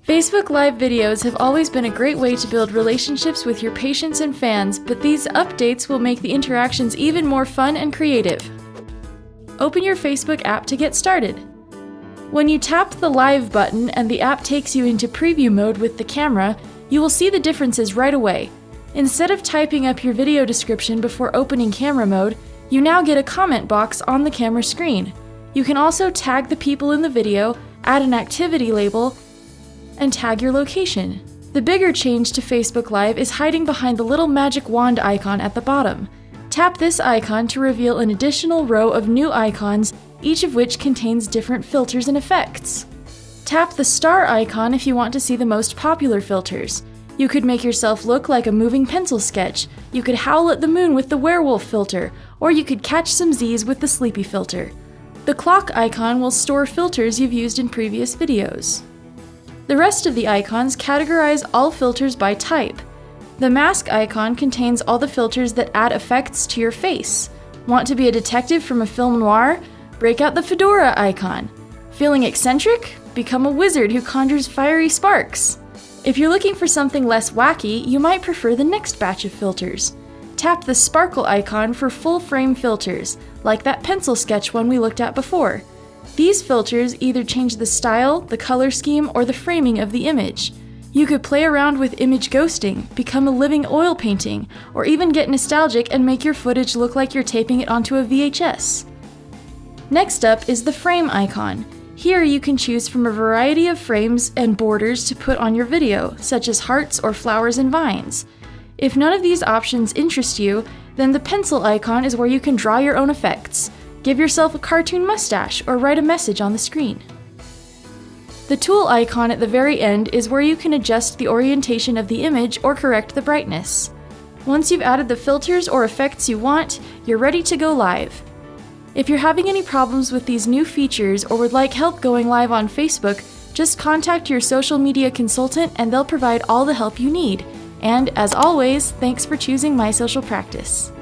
Facebook Live videos have always been a great way to build relationships with your patients and fans, but these updates will make the interactions even more fun and creative. Open your Facebook app to get started. When you tap the Live button and the app takes you into preview mode with the camera, you will see the differences right away. Instead of typing up your video description before opening camera mode, you now get a comment box on the camera screen. You can also tag the people in the video, add an activity label, and tag your location. The bigger change to Facebook Live is hiding behind the little magic wand icon at the bottom. Tap this icon to reveal an additional row of new icons, each of which contains different filters and effects. Tap the star icon if you want to see the most popular filters. You could make yourself look like a moving pencil sketch, you could howl at the moon with the werewolf filter, or you could catch some Z's with the sleepy filter. The clock icon will store filters you've used in previous videos. The rest of the icons categorize all filters by type. The mask icon contains all the filters that add effects to your face. Want to be a detective from a film noir? Break out the fedora icon. Feeling eccentric? Become a wizard who conjures fiery sparks. If you're looking for something less wacky, you might prefer the next batch of filters. Tap the sparkle icon for full frame filters, like that pencil sketch one we looked at before. These filters either change the style, the color scheme, or the framing of the image. You could play around with image ghosting, become a living oil painting, or even get nostalgic and make your footage look like you're taping it onto a VHS. Next up is the frame icon. Here you can choose from a variety of frames and borders to put on your video, such as hearts or flowers and vines. If none of these options interest you, then the pencil icon is where you can draw your own effects. Give yourself a cartoon mustache or write a message on the screen. The tool icon at the very end is where you can adjust the orientation of the image or correct the brightness. Once you've added the filters or effects you want, you're ready to go live. If you're having any problems with these new features or would like help going live on Facebook, just contact your social media consultant and they'll provide all the help you need. And as always, thanks for choosing My Social Practice.